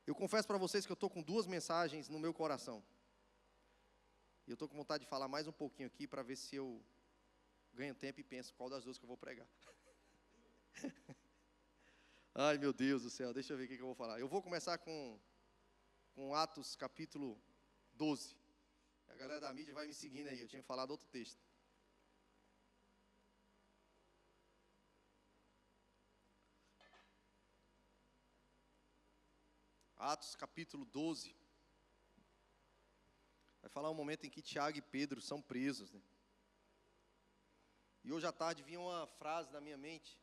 Eu confesso para vocês que eu estou com duas mensagens no meu coração. E eu estou com vontade de falar mais um pouquinho aqui para ver se eu ganho tempo e penso qual das duas que eu vou pregar. Ai, meu Deus do céu, deixa eu ver o que eu vou falar. Eu vou começar com Atos capítulo 12. A galera da mídia vai me seguindo aí, eu tinha falado outro texto. Atos capítulo 12. Vai falar um momento em que Tiago e Pedro são presos, né? E hoje à tarde vinha uma frase na minha mente,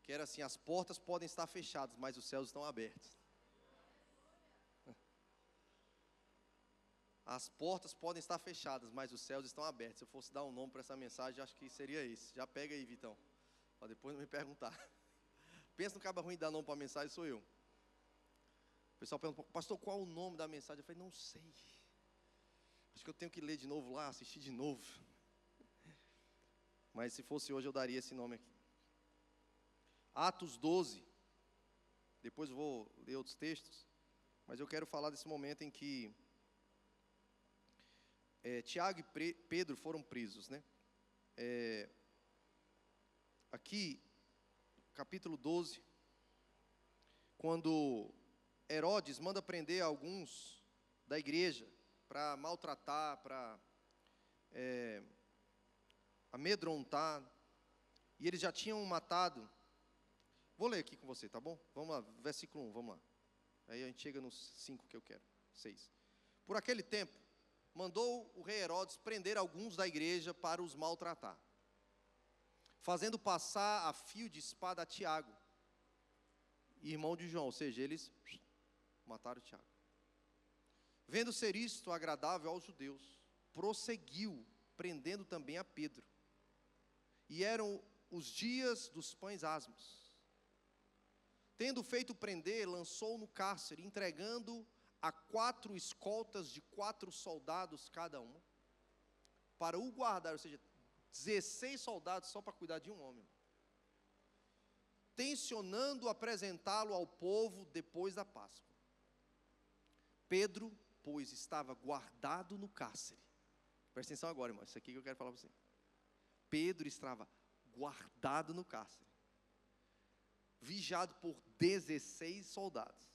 que era assim: as portas podem estar fechadas, mas os céus estão abertos. As portas podem estar fechadas, mas os céus estão abertos. Se eu fosse dar um nome para essa mensagem, acho que seria esse. Já pega aí, Vitão, para depois não me perguntar. Pensa no cabo ruim de dar nome para a mensagem, sou eu. O pessoal pergunta: pastor, qual o nome da mensagem? Eu falei: não sei. Acho que eu tenho que ler de novo lá, assistir de novo. Mas se fosse hoje eu daria esse nome aqui. Atos 12. Depois eu vou ler outros textos. Mas eu quero falar desse momento em que Tiago e Pedro foram presos, né? Aqui, capítulo 12, quando Herodes manda prender alguns da igreja para maltratar, para amedrontar, e eles já tinham matado. Vou ler aqui com você, tá bom? Vamos lá, versículo 1, vamos lá. Aí a gente chega nos 5 que eu quero, 6. Por aquele tempo, mandou o rei Herodes prender alguns da igreja para os maltratar, fazendo passar a fio de espada a Tiago, irmão de João, ou seja, eles mataram Tiago. Vendo ser isto agradável aos judeus, prosseguiu, prendendo também a Pedro. E eram os dias dos pães asmos. Tendo feito prender, lançou no cárcere, entregando a 4 escoltas de 4 soldados cada um, para o guardar, ou seja, 16 soldados só para cuidar de um homem, tencionando apresentá-lo ao povo depois da Páscoa. Pedro, pois, estava guardado no cárcere. Presta atenção agora, irmão, isso aqui que eu quero falar para você. Pedro estava guardado no cárcere, vigiado por 16 soldados.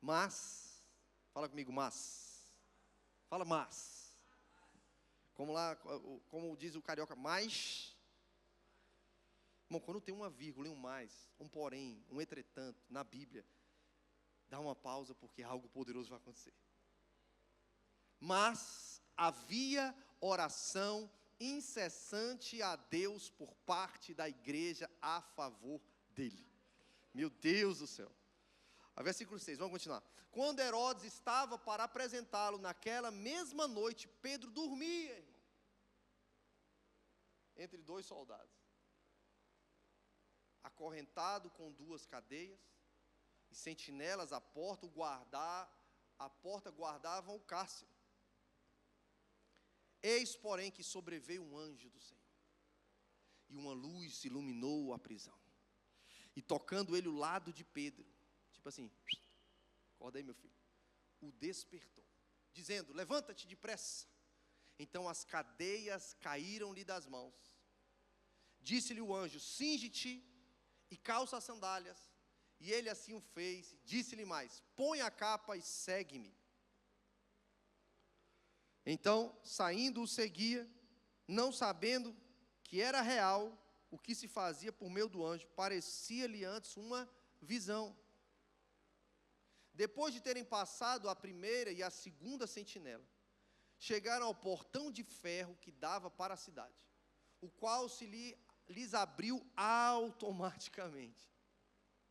Mas, fala comigo, fala mas, como diz o carioca, mas, irmão, quando tem uma vírgula, um mais, um porém, um entretanto, na Bíblia, dá uma pausa, porque algo poderoso vai acontecer. Mas havia oração incessante a Deus por parte da igreja a favor dele. Meu Deus do céu. Versículo 6, vamos continuar. Quando Herodes estava para apresentá-lo naquela mesma noite, Pedro dormia, irmão, entre 2 soldados, acorrentado com 2 cadeias, e sentinelas à porta, guardavam o cárcere. Eis, porém, que sobreveio um anjo do Senhor, e uma luz iluminou a prisão, e tocando ele o lado de Pedro, tipo assim, acorda aí, meu filho, o despertou, dizendo: levanta-te depressa. Então as cadeias caíram-lhe das mãos. Disse-lhe o anjo: cinge-te e calça as sandálias. E ele assim o fez. Disse-lhe mais: põe a capa e segue-me. Então, saindo, o seguia, não sabendo que era real o que se fazia por meio do anjo. Parecia-lhe antes uma visão. Depois de terem passado a primeira e a segunda sentinela, chegaram ao portão de ferro que dava para a cidade, o qual lhes abriu automaticamente.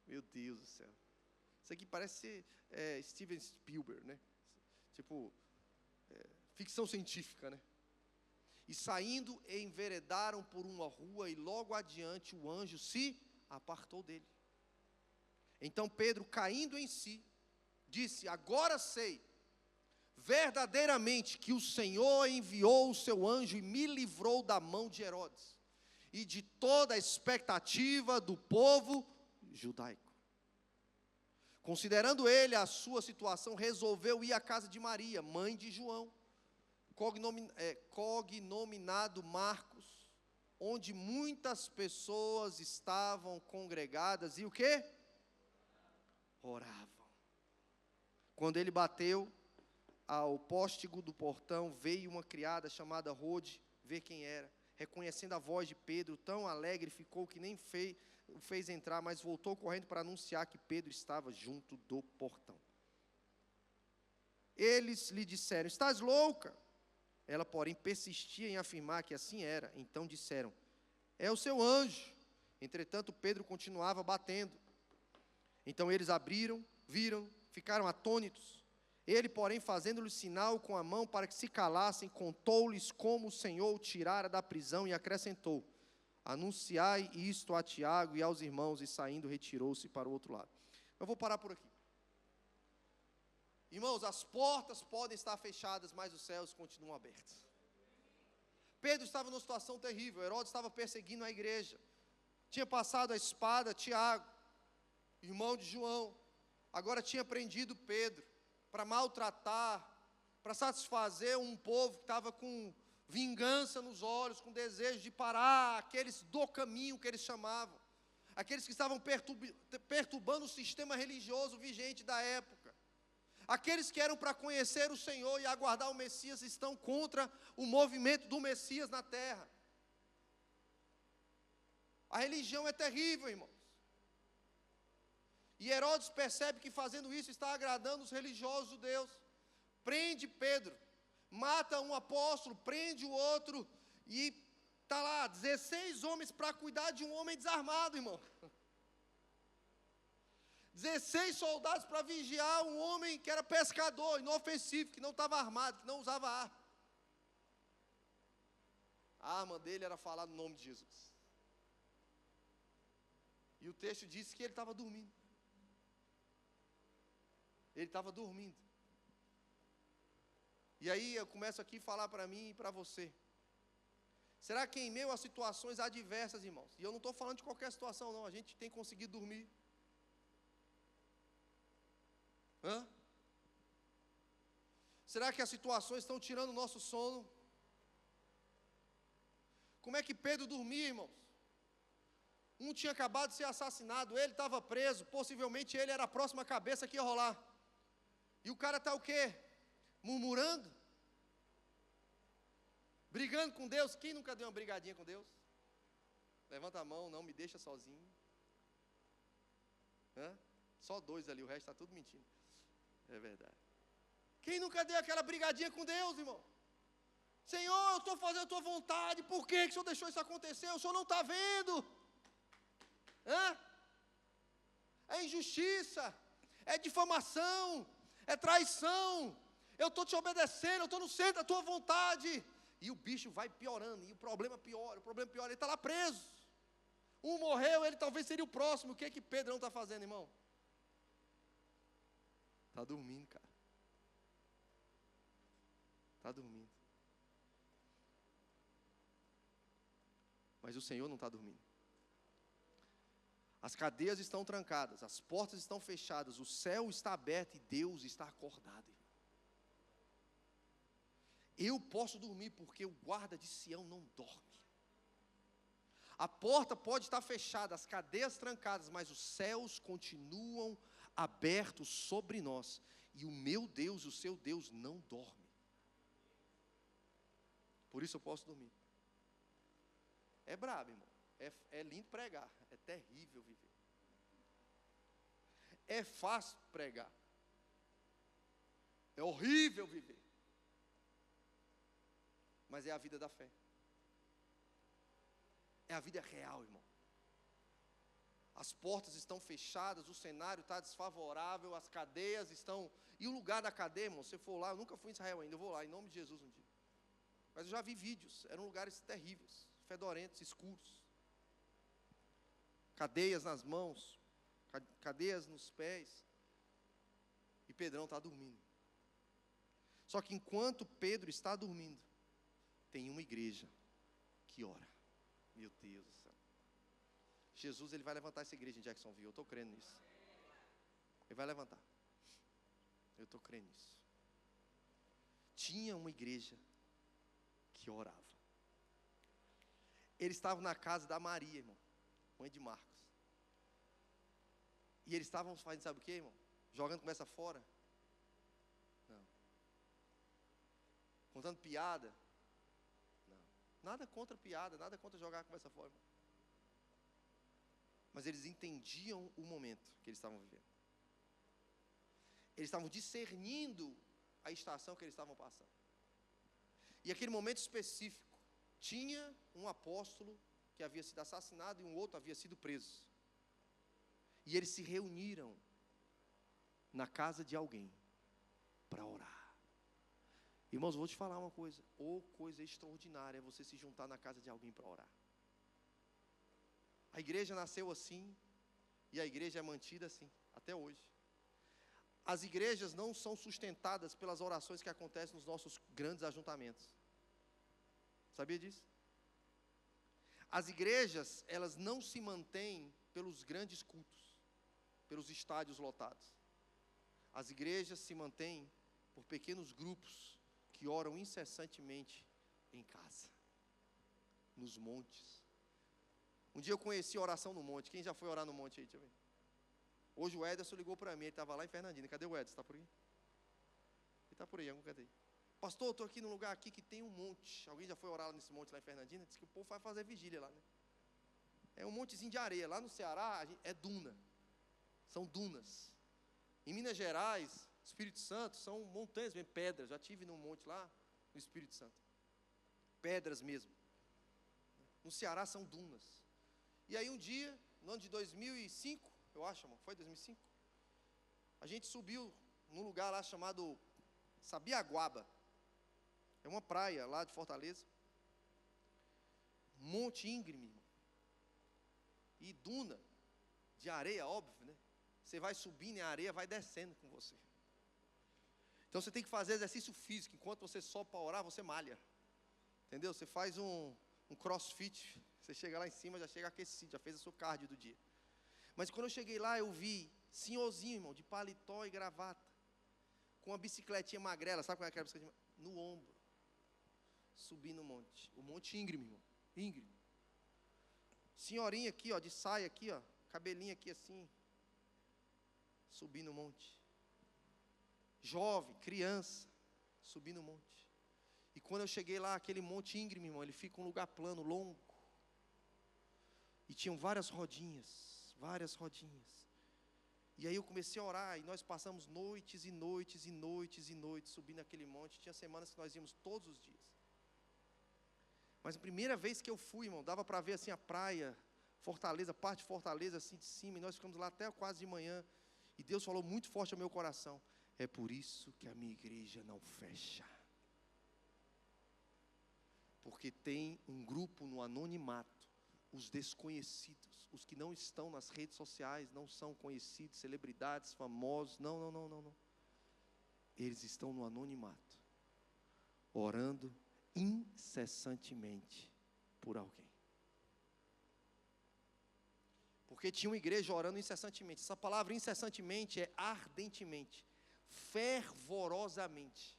Meu Deus do céu. Isso aqui parece Steven Spielberg, né? Tipo, ficção científica, né? E saindo, enveredaram por uma rua, e logo adiante o anjo se apartou dele. Então Pedro, caindo em si, disse: agora sei verdadeiramente que o Senhor enviou o seu anjo e me livrou da mão de Herodes e de toda a expectativa do povo judaico. Considerando ele a sua situação, resolveu ir à casa de Maria, mãe de João, cognominado Marcos, onde muitas pessoas estavam congregadas e o quê? Oravam. Quando ele bateu ao póstigo do portão, veio uma criada chamada Rode ver quem era. Reconhecendo a voz de Pedro, tão alegre ficou que nem o fez entrar, mas voltou correndo para anunciar que Pedro estava junto do portão. Eles lhe disseram: estás louca? Ela, porém, persistia em afirmar que assim era. Então disseram: é o seu anjo. Entretanto, Pedro continuava batendo. Então eles abriram, viram, ficaram atônitos. Ele, porém, fazendo-lhe sinal com a mão para que se calassem, contou-lhes como o Senhor o tirara da prisão e acrescentou: anunciai isto a Tiago e aos irmãos, e saindo retirou-se para o outro lado. Eu vou parar por aqui. Irmãos, as portas podem estar fechadas, mas os céus continuam abertos. Pedro estava numa situação terrível, Herodes estava perseguindo a igreja. Tinha passado a espada Tiago, irmão de João, agora tinha prendido Pedro, para maltratar, para satisfazer um povo que estava com vingança nos olhos, com desejo de parar aqueles do caminho que eles chamavam, aqueles que estavam perturbando o sistema religioso vigente da época, aqueles que eram para conhecer o Senhor e aguardar o Messias, estão contra o movimento do Messias na terra. A religião é terrível, irmãos. E Herodes percebe que fazendo isso está agradando os religiosos judeus. Prende Pedro, mata um apóstolo, prende o outro, e está lá, 16 homens para cuidar de um homem desarmado, irmão. 16 soldados para vigiar um homem que era pescador, inofensivo, que não estava armado, que não usava arma. A arma dele era falar no nome de Jesus. E o texto diz que ele estava dormindo. Ele estava dormindo. E aí eu começo aqui a falar para mim e para você. Será que em meio a situações adversas, irmãos, e eu não estou falando de qualquer situação não, a gente tem conseguido dormir? Será que as situações estão tirando o nosso sono? Como é que Pedro dormia, irmãos? Um tinha acabado de ser assassinado, ele estava preso, possivelmente ele era a próxima cabeça que ia rolar. E o cara está o quê? Murmurando? Brigando com Deus? Quem nunca deu uma brigadinha com Deus? Levanta a mão, não me deixa sozinho. Só 2 ali, o resto está tudo mentindo. É verdade. Quem nunca deu aquela brigadinha com Deus, irmão? Senhor, eu estou fazendo a tua vontade, por que o Senhor deixou isso acontecer? O Senhor não está vendo? É injustiça, é difamação, é traição. Eu estou te obedecendo, eu estou no centro da tua vontade. E o bicho vai piorando, e o problema piora, ele está lá preso. Um morreu, ele talvez seria o próximo. O que é que Pedrão está fazendo, irmão? Está dormindo, cara. Está dormindo. Mas o Senhor não está dormindo. As cadeias estão trancadas, as portas estão fechadas, o céu está aberto e Deus está acordado, irmão. Eu posso dormir porque o guarda de Sião não dorme. A porta pode estar fechada, as cadeias trancadas, mas os céus continuam abertos sobre nós. E o meu Deus, o seu Deus, não dorme. Por isso eu posso dormir. É brabo, irmão. É lindo pregar, é terrível viver. É fácil pregar. É horrível viver. Mas é a vida da fé. É a vida real, irmão. As portas estão fechadas, o cenário está desfavorável, as cadeias estão... E o lugar da cadeia, irmão, se for lá, eu nunca fui em Israel ainda, eu vou lá, em nome de Jesus um dia. Mas eu já vi vídeos, eram lugares terríveis, fedorentos, escuros. Cadeias nas mãos, cadeias nos pés. E Pedrão está dormindo. Só que enquanto Pedro está dormindo, tem uma igreja que ora. Meu Deus do céu. Jesus, ele vai levantar essa igreja em Jacksonville, eu estou crendo nisso. Ele vai levantar. Eu estou crendo nisso. Tinha uma igreja que orava. Eles estavam na casa da Maria, irmão, mãe de Marcos. E eles estavam fazendo, sabe o que, irmão? Jogando conversa fora? Não. Contando piada? Não. Nada contra piada, nada contra jogar a conversa fora, irmão. Mas eles entendiam o momento que eles estavam vivendo. Eles estavam discernindo a estação que eles estavam passando. E aquele momento específico, tinha um apóstolo que havia sido assassinado e um outro havia sido preso. E eles se reuniram na casa de alguém para orar. Irmãos, vou te falar uma coisa. Coisa extraordinária é você se juntar na casa de alguém para orar. A igreja nasceu assim e a igreja é mantida assim, até hoje. As igrejas não são sustentadas pelas orações que acontecem nos nossos grandes ajuntamentos. Sabia disso? As igrejas, elas não se mantêm pelos grandes cultos, pelos estádios lotados. As igrejas se mantêm por pequenos grupos que oram incessantemente em casa, nos montes. Um dia eu conheci oração no monte. Quem já foi orar no monte aí? Deixa eu ver. Hoje o Ederson ligou para mim, ele estava lá em Fernandina. Cadê o Ederson? Está por aí? Ele está por aí, algum cadê? Pastor, eu estou aqui num lugar aqui que tem um monte. Alguém já foi orar lá nesse monte lá em Fernandina? Diz que o povo vai fazer vigília lá, né? É um montezinho de areia. Lá no Ceará é duna. São dunas. Em Minas Gerais, Espírito Santo, são montanhas mesmo, pedras. Já estive num monte lá no Espírito Santo. Pedras mesmo. No Ceará são dunas. E aí um dia, no ano de 2005, eu acho, amor, foi 2005? A gente subiu num lugar lá chamado Sabiaguaba. É uma praia lá de Fortaleza. Monte íngreme, irmão. E duna de areia, óbvio, né? Você vai subindo e a areia vai descendo com você. Então você tem que fazer exercício físico. Enquanto você sobe para orar, você malha. Entendeu? Você faz um crossfit. Você chega lá em cima, já chega aquecido, já fez o seu cardio do dia. Mas quando eu cheguei lá, eu vi senhorzinho, irmão, de paletó e gravata, com uma bicicletinha magrela, sabe qual é aquela bicicletinha? No ombro. Subindo o monte íngreme, irmão, íngreme. Senhorinha aqui, ó, de saia aqui, ó, cabelinho aqui assim, subindo o monte. Jovem, criança, subindo o monte. E quando eu cheguei lá, aquele monte íngreme, irmão, ele fica um lugar plano, longo. E tinham várias rodinhas. E aí eu comecei a orar, e nós passamos noites e noites e noites e noites subindo aquele monte. Tinha semanas que nós íamos todos os dias. Mas a primeira vez que eu fui, irmão, dava para ver assim a praia, Fortaleza, parte de Fortaleza assim de cima, e nós ficamos lá até quase de manhã. E Deus falou muito forte ao meu coração: é por isso que a minha igreja não fecha. Porque tem um grupo no anonimato, os desconhecidos, os que não estão nas redes sociais, não são conhecidos, celebridades, famosos, não. Eles estão no anonimato, orando incessantemente por alguém. Porque tinha uma igreja orando incessantemente. Essa palavra incessantemente é ardentemente, fervorosamente,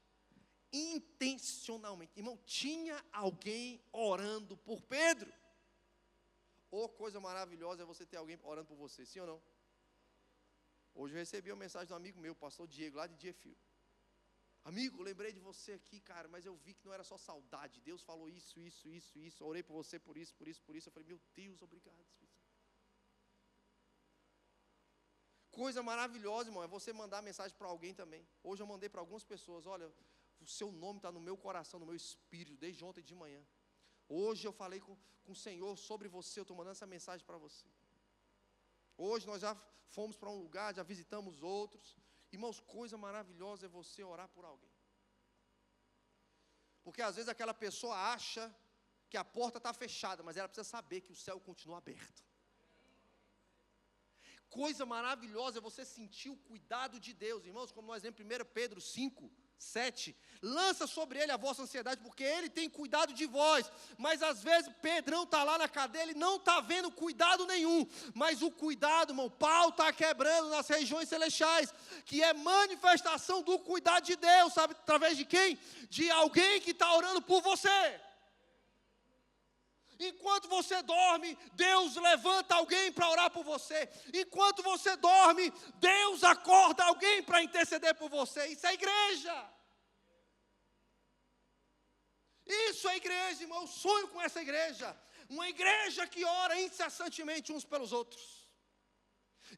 intencionalmente. Irmão, tinha alguém orando por Pedro. Coisa maravilhosa é você ter alguém orando por você, sim ou não? Hoje eu recebi uma mensagem de um amigo meu, pastor Diego, lá de Diefil. Amigo, lembrei de você aqui, cara, mas eu vi que não era só saudade. Deus falou isso. Orei por você por isso. Eu falei, meu Deus, obrigado, Espírito Santo. Coisa maravilhosa, irmão, é você mandar mensagem para alguém também. Hoje eu mandei para algumas pessoas: olha, o seu nome está no meu coração, no meu espírito, desde ontem de manhã. Hoje eu falei com o Senhor sobre você, eu estou mandando essa mensagem para você. Hoje nós já fomos para um lugar, já visitamos outros. Irmãos, coisa maravilhosa é você orar por alguém. Porque às vezes aquela pessoa acha que a porta está fechada, mas ela precisa saber que o céu continua aberto. coisa maravilhosa é você sentir o cuidado de Deus, irmãos, como nós lemos em 1 Pedro 5, 7, lança sobre ele a vossa ansiedade, porque ele tem cuidado de vós. Mas às vezes Pedrão está lá na cadeia, ele não está vendo cuidado nenhum, mas o cuidado, irmão, pau está quebrando nas regiões celestiais, que é manifestação do cuidado de Deus, sabe, através de quem? De alguém que está orando por você. Enquanto você dorme, Deus levanta alguém para orar por você. Enquanto você dorme, Deus acorda alguém para interceder por você. Isso é igreja. Isso é igreja, irmão. Eu sonho com essa igreja. Uma igreja que ora incessantemente uns pelos outros.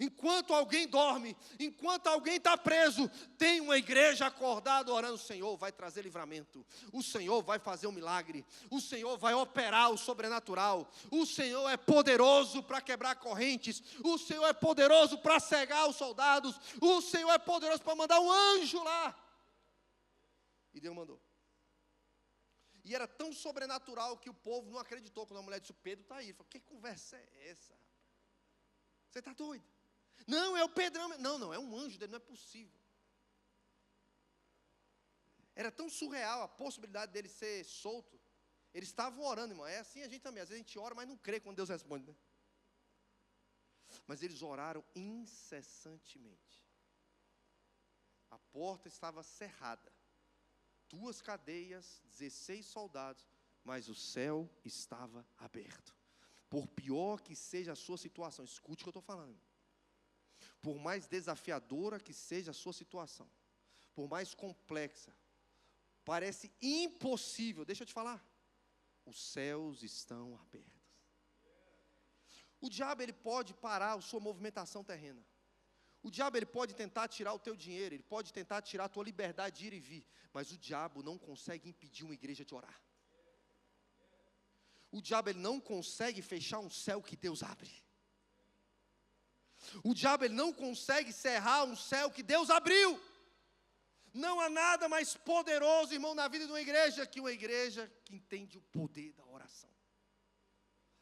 Enquanto alguém dorme, enquanto alguém está preso, tem uma igreja acordada orando. O Senhor vai trazer livramento, o Senhor vai fazer um milagre, o Senhor vai operar o sobrenatural, o Senhor é poderoso para quebrar correntes, o Senhor é poderoso para cegar os soldados, o Senhor é poderoso para mandar um anjo lá. E Deus mandou. E era tão sobrenatural que o povo não acreditou quando a mulher disse: o Pedro está aí. Ele falou: que conversa é essa? Você está doido? Não, é o Pedrão. Não, é um anjo dele, não é possível. Era tão surreal a possibilidade dele ser solto. Eles estavam orando, irmão. É assim a gente também. Às vezes a gente ora, mas não crê quando Deus responde, né? Mas eles oraram incessantemente. A porta estava cerrada. 2 cadeias, 16 soldados, mas o céu estava aberto. Por pior que seja a sua situação, escute o que eu estou falando, irmão. Por mais desafiadora que seja a sua situação, por mais complexa, parece impossível, deixa eu te falar, os céus estão abertos. O diabo, ele pode parar a sua movimentação terrena. O diabo, ele pode tentar tirar o teu dinheiro, ele pode tentar tirar a tua liberdade de ir e vir, mas o diabo não consegue impedir uma igreja de orar. O diabo, ele não consegue fechar um céu que Deus abre. O diabo, ele não consegue cerrar um céu que Deus abriu. Não há nada mais poderoso, irmão, na vida de uma igreja que entende o poder da oração.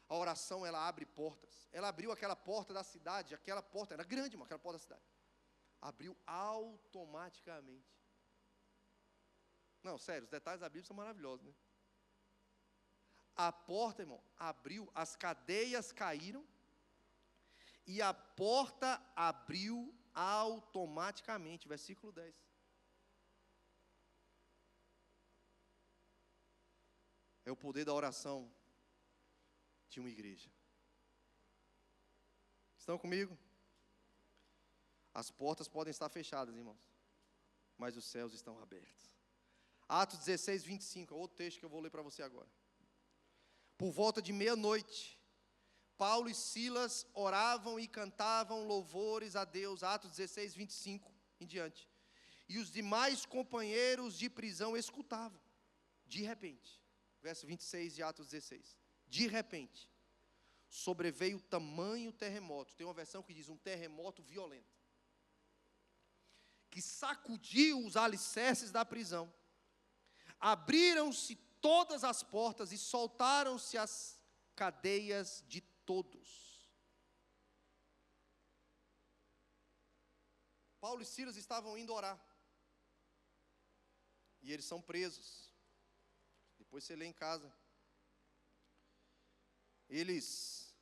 A oração, ela abre portas. Ela abriu aquela porta da cidade, aquela porta, era grande, irmão, aquela porta da cidade. Abriu automaticamente. Não, sério, os detalhes da Bíblia são maravilhosos, né? A porta, irmão, abriu, as cadeias caíram, e a porta abriu automaticamente, versículo 10. É o poder da oração de uma igreja. Estão comigo? As portas podem estar fechadas, irmãos, mas os céus estão abertos. Atos 16, 25, é outro texto que eu vou ler para você agora. Por volta de meia-noite, Paulo e Silas oravam e cantavam louvores a Deus, Atos 16, 25 em diante. E os demais companheiros de prisão escutavam. De repente, verso 26 de Atos 16. De repente, sobreveio tamanho terremoto. Tem uma versão que diz um terremoto violento, que sacudiu os alicerces da prisão. Abriram-se todas as portas e soltaram-se as cadeias de todos. Paulo e Silas estavam indo orar. E eles são presos. Depois você lê em casa. Eles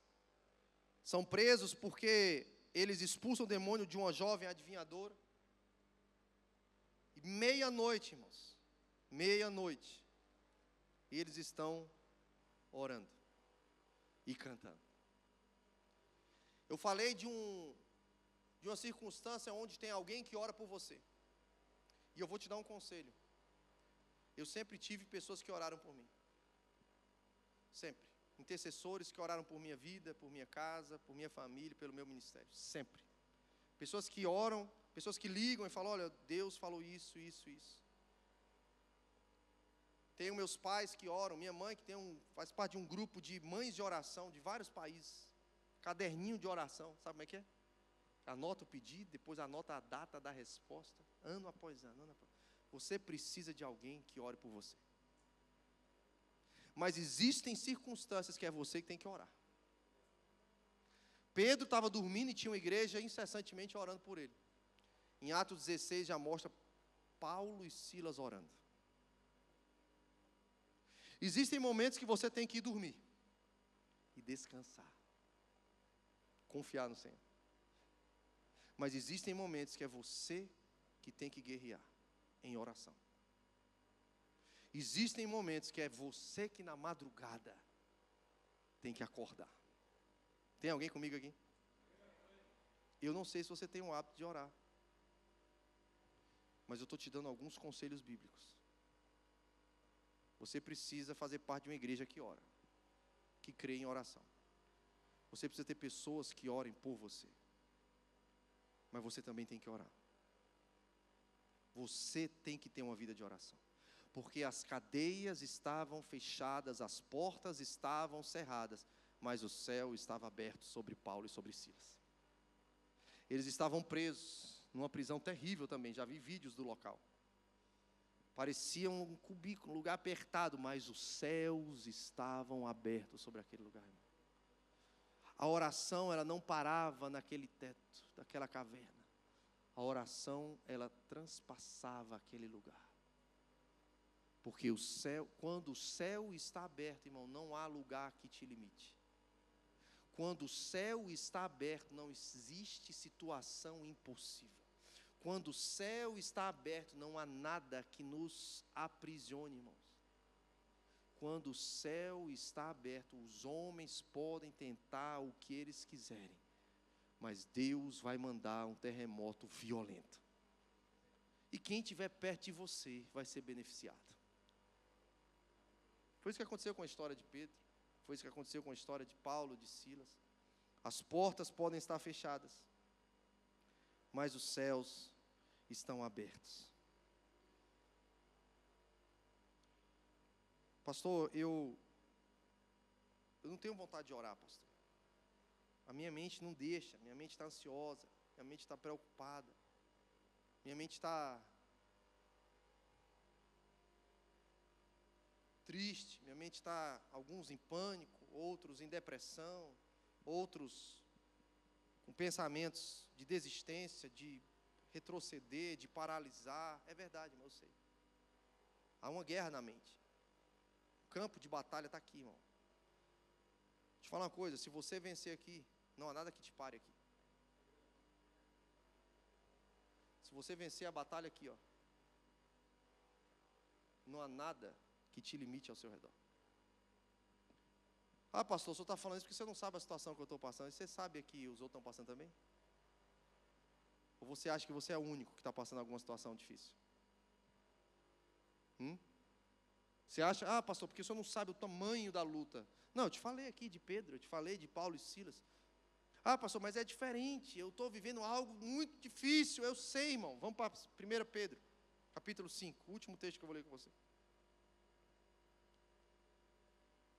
são presos porque eles expulsam o demônio de uma jovem adivinhadora. E meia-noite, irmãos, meia-noite, eles estão orando e cantando. Eu falei de uma circunstância onde tem alguém que ora por você. E eu vou te dar um conselho. Eu sempre tive pessoas que oraram por mim. Sempre. Intercessores que oraram por minha vida, por minha casa, por minha família, pelo meu ministério. Sempre. Pessoas que oram, pessoas que ligam e falam: olha, Deus falou isso, isso, isso. Tenho meus pais que oram, minha mãe que faz parte de um grupo de mães de oração de vários países. Caderninho de oração, sabe como é que é? Anota o pedido, depois anota a data da resposta, ano após ano, ano após ano. Você precisa de alguém que ore por você. Mas existem circunstâncias que é você que tem que orar. Pedro estava dormindo e tinha uma igreja incessantemente orando por ele. Em Atos 16 já mostra Paulo e Silas orando. Existem momentos que você tem que ir dormir e descansar, confiar no Senhor. Mas existem momentos que é você que tem que guerrear em oração. Existem momentos que é você que na madrugada tem que acordar. Tem alguém comigo aqui? Eu não sei se você tem o hábito de orar, mas eu estou te dando alguns conselhos bíblicos. Você precisa fazer parte de uma igreja que ora, que crê em oração. Você precisa ter pessoas que orem por você, mas você também tem que orar. Você tem que ter uma vida de oração, porque as cadeias estavam fechadas, as portas estavam cerradas, mas o céu estava aberto sobre Paulo e sobre Silas. Eles estavam presos numa prisão terrível também, já vi vídeos do local. Parecia um cubículo, um lugar apertado, mas os céus estavam abertos sobre aquele lugar. A oração, ela não parava naquele teto, daquela caverna. A oração, ela transpassava aquele lugar. Porque o céu, quando o céu está aberto, irmão, não há lugar que te limite. Quando o céu está aberto, não existe situação impossível. Quando o céu está aberto, não há nada que nos aprisione, irmãos. Quando o céu está aberto, os homens podem tentar o que eles quiserem, mas Deus vai mandar um terremoto violento. E quem estiver perto de você vai ser beneficiado. Foi isso que aconteceu com a história de Pedro. Foi isso que aconteceu com a história de Paulo, de Silas. As portas podem estar fechadas, mas os céus estão abertos. Pastor, eu não tenho vontade de orar, pastor. A minha mente não deixa, minha mente está ansiosa, minha mente está preocupada, minha mente está triste, minha mente está, alguns em pânico, outros em depressão, outros com pensamentos de desistência, de retroceder, de paralisar. É verdade, irmão, eu sei. Há uma guerra na mente. O campo de batalha está aqui, irmão. Deixa eu te falar uma coisa, se você vencer aqui, não há nada que te pare aqui. Se você vencer a batalha aqui, ó, não há nada que te limite ao seu redor. Ah, pastor, o senhor está falando isso porque você não sabe a situação que eu estou passando. E você sabe que os outros estão passando também? Ou você acha que você é o único que está passando alguma situação difícil? Você acha, ah, pastor, porque o senhor não sabe o tamanho da luta. Não, eu te falei aqui de Pedro, eu te falei de Paulo e Silas. Ah, pastor, mas é diferente, eu estou vivendo algo muito difícil, eu sei, irmão. Vamos para 1 Pedro, capítulo 5, o último texto que eu vou ler com você.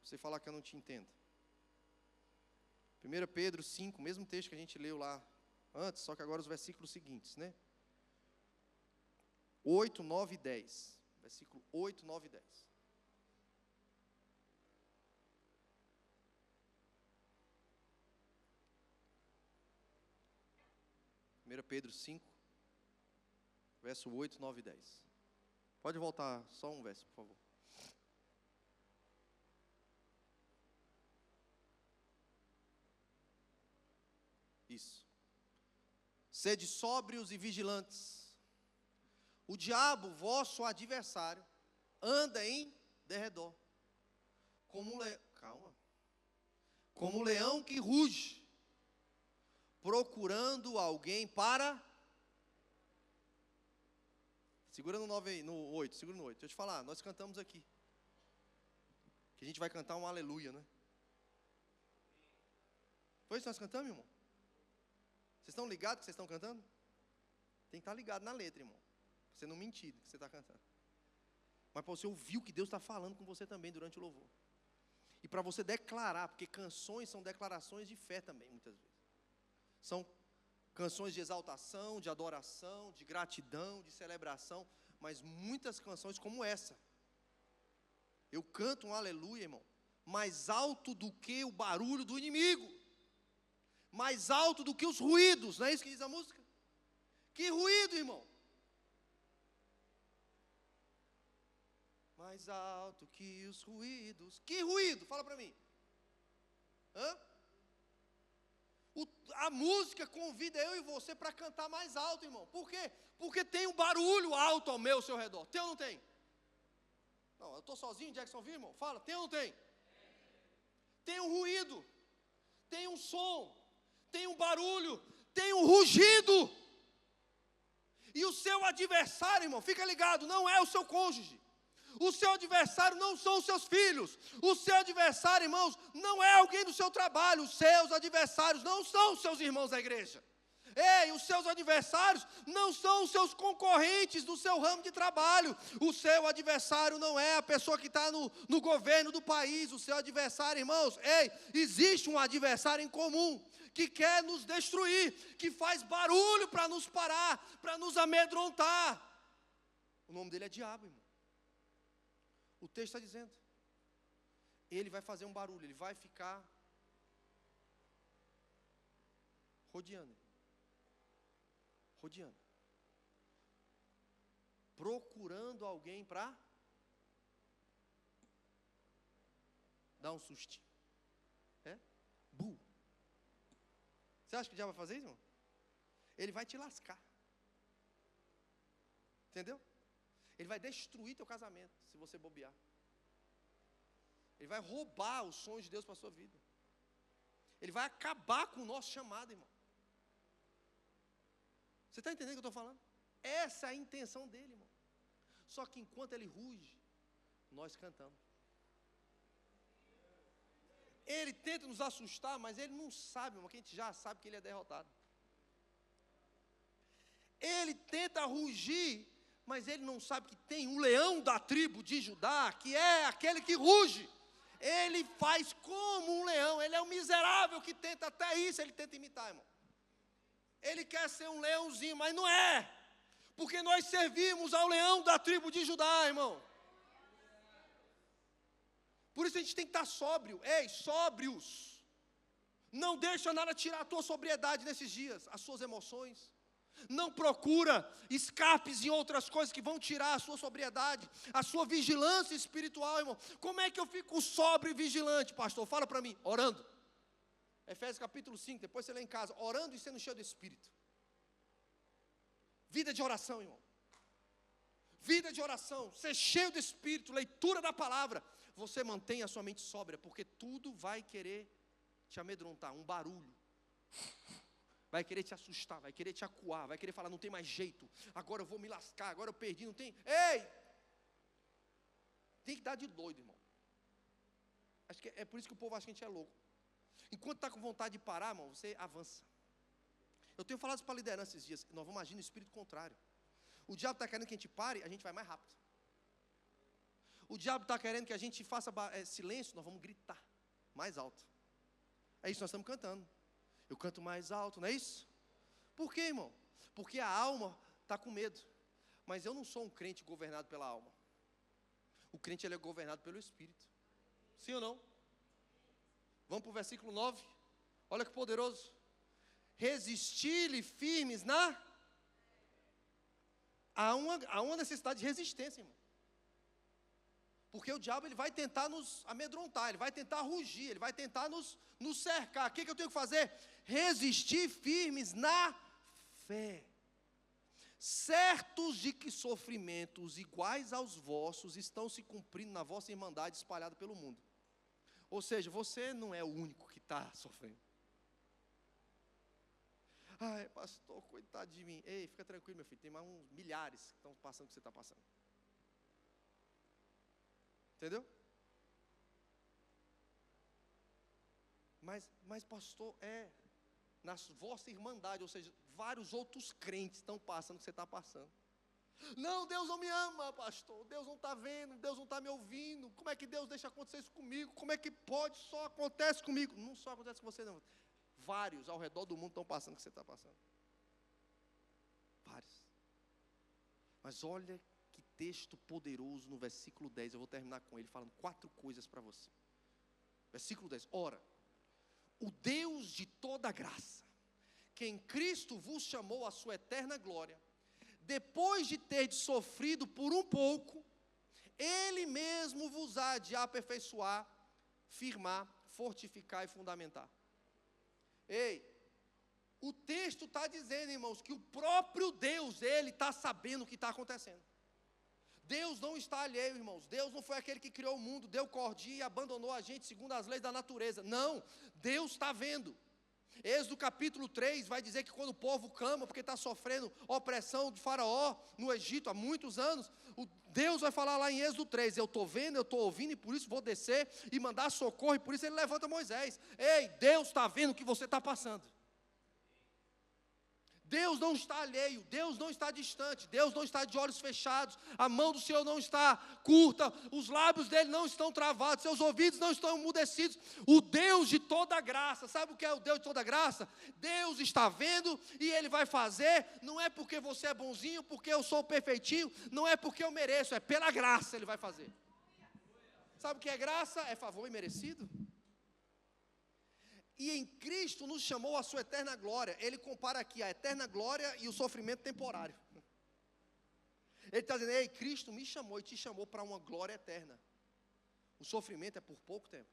Você falar que eu não te entendo. 1 Pedro 5, mesmo texto que a gente leu lá antes, só que agora os versículos seguintes, né? 8, 9 e 10. Versículo 8, 9 e 10. Pedro 5, verso 8, 9 e 10. Pode voltar só um verso, por favor. Isso. Sede sóbrios e vigilantes. O diabo, vosso adversário, anda em derredor, como um leão que ruge, procurando alguém para... Segura no 9 aí, no 8, segura no 8. Deixa eu te falar, nós cantamos aqui. Que a gente vai cantar um aleluia, né? Foi isso que nós cantamos, irmão? Vocês estão ligados que vocês estão cantando? Tem que estar ligado na letra, irmão. Para você não mentir do que você está cantando. Mas para você ouvir o que Deus está falando com você também durante o louvor. E para você declarar, porque canções são declarações de fé também, muitas vezes. São canções de exaltação, de adoração, de gratidão, de celebração, mas muitas canções como essa. Eu canto um aleluia, irmão, mais alto do que o barulho do inimigo, mais alto do que os ruídos. Não é isso que diz a música? Que ruído, irmão? Mais alto que os ruídos. Que ruído? Fala para mim. Hã? A música convida eu e você para cantar mais alto, irmão. Por quê? Porque tem um barulho alto ao meu seu redor. Tem ou não tem? Não, eu estou sozinho em Jacksonville, irmão. Fala, tem ou não tem? Tem um ruído, tem um som, tem um barulho, tem um rugido. E o seu adversário, irmão, fica ligado, não é o seu cônjuge. O seu adversário não são os seus filhos. O seu adversário, irmãos, não é alguém do seu trabalho. Os seus adversários não são os seus irmãos da igreja. Ei, os seus adversários não são os seus concorrentes do seu ramo de trabalho. O seu adversário não é a pessoa que está no governo do país. O seu adversário, irmãos, ei, existe um adversário em comum que quer nos destruir, que faz barulho para nos parar, para nos amedrontar. O nome dele é diabo, irmão. O texto está dizendo, ele vai fazer um barulho, ele vai ficar rodeando, procurando alguém para dar um sustinho. Você acha que o diabo vai fazer isso, irmão? Ele vai te lascar. Entendeu? Ele vai destruir teu casamento, se você bobear. Ele vai roubar os sonhos de Deus para a sua vida. Ele vai acabar com o nosso chamado, irmão. Você está entendendo o que eu estou falando? Essa é a intenção dele, irmão. Só que enquanto ele ruge, nós cantamos. Ele tenta nos assustar, mas ele não sabe, irmão, que a gente já sabe que ele é derrotado. Ele tenta rugir, mas ele não sabe que tem um leão da tribo de Judá, que é aquele que ruge. Ele faz como um leão, ele é um miserável que tenta, até isso ele tenta imitar, irmão. Ele quer ser um leãozinho, mas não é, porque nós servimos ao leão da tribo de Judá, irmão. Por isso a gente tem que estar sóbrio, sóbrios. Não deixa nada tirar a tua sobriedade nesses dias, as suas emoções. Não procura escapes em outras coisas que vão tirar a sua sobriedade, a sua vigilância espiritual, irmão. Como é que eu fico sóbrio e vigilante, pastor? Fala para mim, orando. Efésios capítulo 5, depois você lê em casa, orando e sendo cheio do Espírito. Vida de oração, irmão. Vida de oração, ser cheio do Espírito, leitura da palavra. Você mantém a sua mente sóbria, porque tudo vai querer te amedrontar, um barulho. Vai querer te assustar, vai querer te acuar, vai querer falar, não tem mais jeito, agora eu vou me lascar, agora eu perdi, não tem. Ei! Tem que dar de doido, irmão. Acho que é por isso que o povo acha que a gente é louco. Enquanto está com vontade de parar, irmão, você avança. Eu tenho falado isso para a liderança esses dias, nós vamos agir no espírito contrário. O diabo está querendo que a gente pare, a gente vai mais rápido. O diabo está querendo que a gente faça silêncio, nós vamos gritar mais alto. É isso que nós estamos cantando. Eu canto mais alto, não é isso? Por quê, irmão? Porque a alma está com medo. Mas eu não sou um crente governado pela alma. O crente ele é governado pelo Espírito. Sim ou não? Vamos para o versículo 9. Olha que poderoso. Resistir-lhe firmes na... Há uma necessidade de resistência, irmão. Porque o diabo ele vai tentar nos amedrontar, ele vai tentar rugir, ele vai tentar nos cercar. O que eu tenho que fazer? Resistir firmes na fé. Certos de que sofrimentos iguais aos vossos estão se cumprindo na vossa irmandade espalhada pelo mundo. Ou seja, você não é o único que está sofrendo. Ai, pastor, coitado de mim. Ei, fica tranquilo, meu filho, tem mais uns milhares que estão passando o que você está passando. Entendeu? Mas pastor, na vossa irmandade, ou seja, vários outros crentes estão passando o que você está passando. Não, Deus não me ama, pastor, Deus não está vendo, Deus não está me ouvindo, como é que Deus deixa acontecer isso comigo, como é que pode, só acontece comigo. Não só acontece com você não, vários ao redor do mundo estão passando o que você está passando. Vários. Mas olha que texto poderoso no versículo 10, eu vou terminar com ele falando 4 coisas para você. Versículo 10, ora, o Deus de toda graça, que em Cristo vos chamou à sua eterna glória, depois de ter sofrido por um pouco, Ele mesmo vos há de aperfeiçoar, firmar, fortificar e fundamentar. Ei, o texto está dizendo, irmãos, que o próprio Deus, Ele está sabendo o que está acontecendo. Deus não está alheio, irmãos. Deus não foi aquele que criou o mundo, deu cordia e abandonou a gente segundo as leis da natureza. Não, Deus está vendo. Êxodo capítulo 3 vai dizer que quando o povo clama, porque está sofrendo opressão de Faraó no Egito há muitos anos, Deus vai falar lá em Êxodo 3, eu estou vendo, eu estou ouvindo, e por isso vou descer e mandar socorro, e por isso Ele levanta Moisés. Ei, Deus está vendo o que você está passando. Deus não está alheio, Deus não está distante, Deus não está de olhos fechados, a mão do Senhor não está curta, os lábios dele não estão travados, seus ouvidos não estão emudecidos. O Deus de toda graça, sabe o que é o Deus de toda graça? Deus está vendo e Ele vai fazer, não é porque você é bonzinho, porque eu sou perfeitinho, não é porque eu mereço, é pela graça Ele vai fazer. Sabe o que é graça? É favor imerecido. E em Cristo nos chamou à sua eterna glória. Ele compara aqui a eterna glória e o sofrimento temporário. Ele está dizendo, ei, Cristo me chamou e te chamou para uma glória eterna. O sofrimento é por pouco tempo.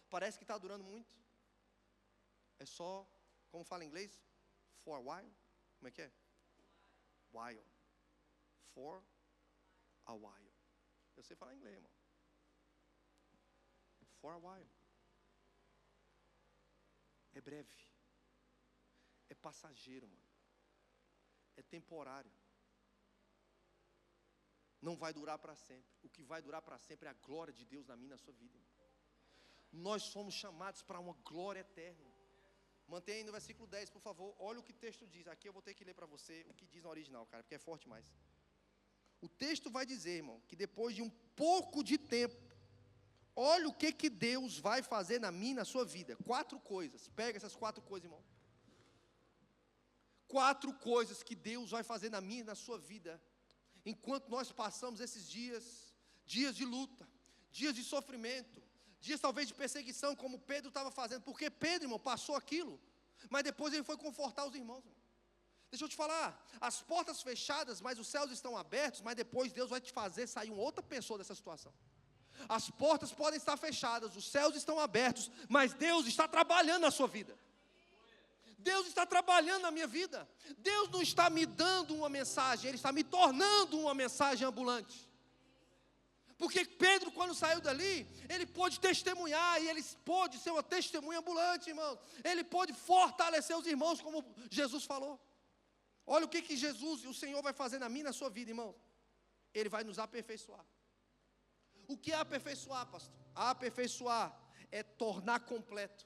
Parece que está durando muito. É só, como fala em inglês? For a while? Como é que é? While. For a while. Eu sei falar inglês, irmão. For a while. É breve, é passageiro, mano. É temporário. Não vai durar para sempre. O que vai durar para sempre é a glória de Deus na minha e na sua vida, irmão. Nós somos chamados para uma glória eterna. Mantenha aí no versículo 10, por favor. Olha o que o texto diz. Aqui eu vou ter que ler para você o que diz no original, cara, porque é forte mais. O texto vai dizer, irmão, que depois de um pouco de tempo, olha o que Deus vai fazer na minha e na sua vida. 4 coisas. Pega essas 4 coisas, irmão. 4 coisas que Deus vai fazer na minha e na sua vida. Enquanto nós passamos esses dias de luta, dias de sofrimento, dias talvez de perseguição, como Pedro estava fazendo. Porque Pedro, irmão, passou aquilo, mas depois ele foi confortar os irmãos, irmão. Deixa eu te falar, as portas fechadas, mas os céus estão abertos, mas depois Deus vai te fazer sair uma outra pessoa dessa situação. As portas podem estar fechadas, os céus estão abertos, mas Deus está trabalhando na sua vida. Deus está trabalhando na minha vida. Deus não está me dando uma mensagem, Ele está me tornando uma mensagem ambulante. Porque Pedro, quando saiu dali, ele pôde testemunhar, e ele pôde ser uma testemunha ambulante, irmão. Ele pôde fortalecer os irmãos, como Jesus falou. Olha o que Jesus e o Senhor vai fazer na minha e na sua vida, irmão. Ele vai nos aperfeiçoar. O que é aperfeiçoar, pastor? Aperfeiçoar é tornar completo,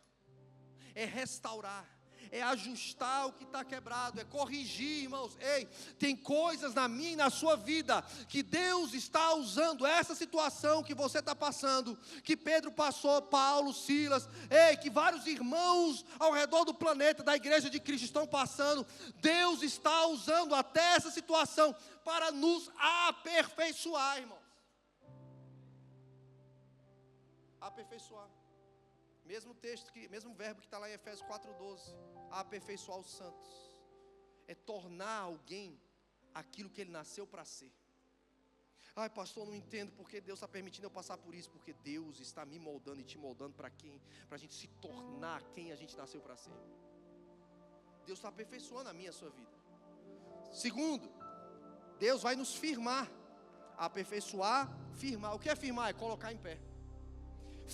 é restaurar, é ajustar o que está quebrado, é corrigir, irmãos. Ei, tem coisas na minha e na sua vida que Deus está usando essa situação que você está passando, que Pedro passou, Paulo, Silas, ei, que vários irmãos ao redor do planeta, da igreja de Cristo estão passando. Deus está usando até essa situação para nos aperfeiçoar, irmãos. Aperfeiçoar. Mesmo texto, mesmo verbo que está lá em Efésios 4:12. Aperfeiçoar os santos. É tornar alguém aquilo que ele nasceu para ser. Ai, pastor, não entendo porque Deus está permitindo eu passar por isso. Porque Deus está me moldando e te moldando para quem? Para a gente se tornar quem a gente nasceu para ser. Deus está aperfeiçoando a minha e a sua vida. Segundo, Deus vai nos firmar. Aperfeiçoar, firmar. O que é firmar? É colocar em pé.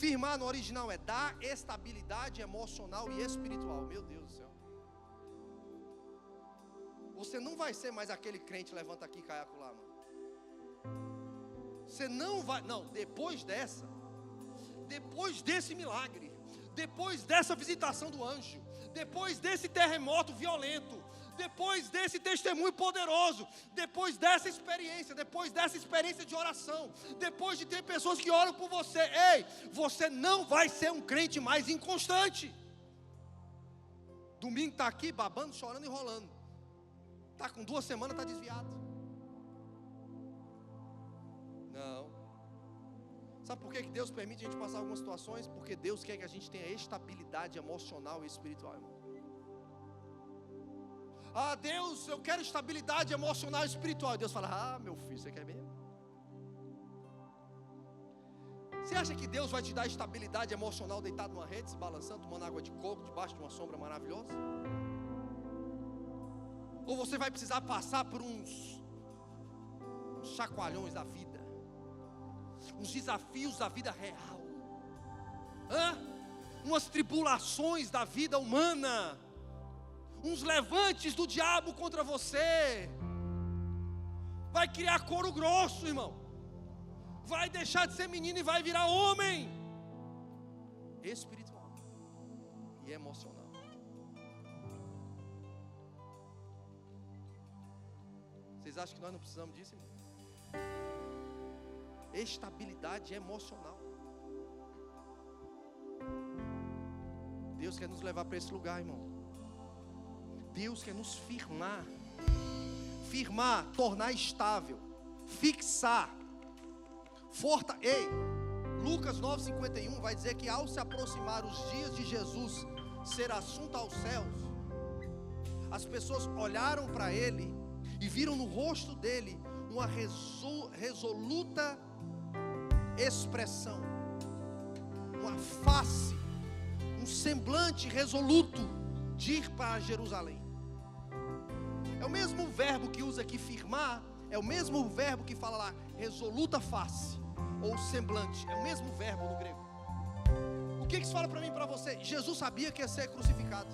Firmar no original é dar estabilidade emocional e espiritual. Meu Deus do céu. Você não vai ser mais aquele crente levanta aqui e cai acolá, mano. Você não vai, não, depois desse milagre, depois dessa visitação do anjo, depois desse terremoto violento, depois desse testemunho poderoso, depois dessa experiência de oração, depois de ter pessoas que oram por você, ei, você não vai ser um crente mais inconstante. Domingo está aqui babando, chorando e rolando. Está com 2 semanas, está desviado. Não. Sabe por que Deus permite a gente passar algumas situações? Porque Deus quer que a gente tenha estabilidade emocional e espiritual, irmão. Ah, Deus, eu quero estabilidade emocional e espiritual. E Deus fala, ah, meu filho, você quer mesmo? Você acha que Deus vai te dar estabilidade emocional deitado numa rede, se balançando, tomando água de coco, debaixo de uma sombra maravilhosa? Ou você vai precisar passar por uns chacoalhões da vida, uns desafios da vida real, umas tribulações da vida humana, uns levantes do diabo contra você, vai criar couro grosso, irmão, vai deixar de ser menino e vai virar homem, espiritual e emocional. Vocês acham que nós não precisamos disso, irmão? Estabilidade emocional. Deus quer nos levar para esse lugar, irmão. Deus quer nos firmar. Firmar, tornar estável, fixar. Ei, Lucas 9:51 vai dizer que ao se aproximar os dias de Jesus ser assunto aos céus, as pessoas olharam para ele e viram no rosto dele uma resoluta expressão, uma face, um semblante resoluto de ir para Jerusalém. É o mesmo verbo que usa aqui firmar, é o mesmo verbo que fala lá resoluta face ou semblante, é o mesmo verbo no grego. O que isso fala para mim e para você? Jesus sabia que ia ser crucificado,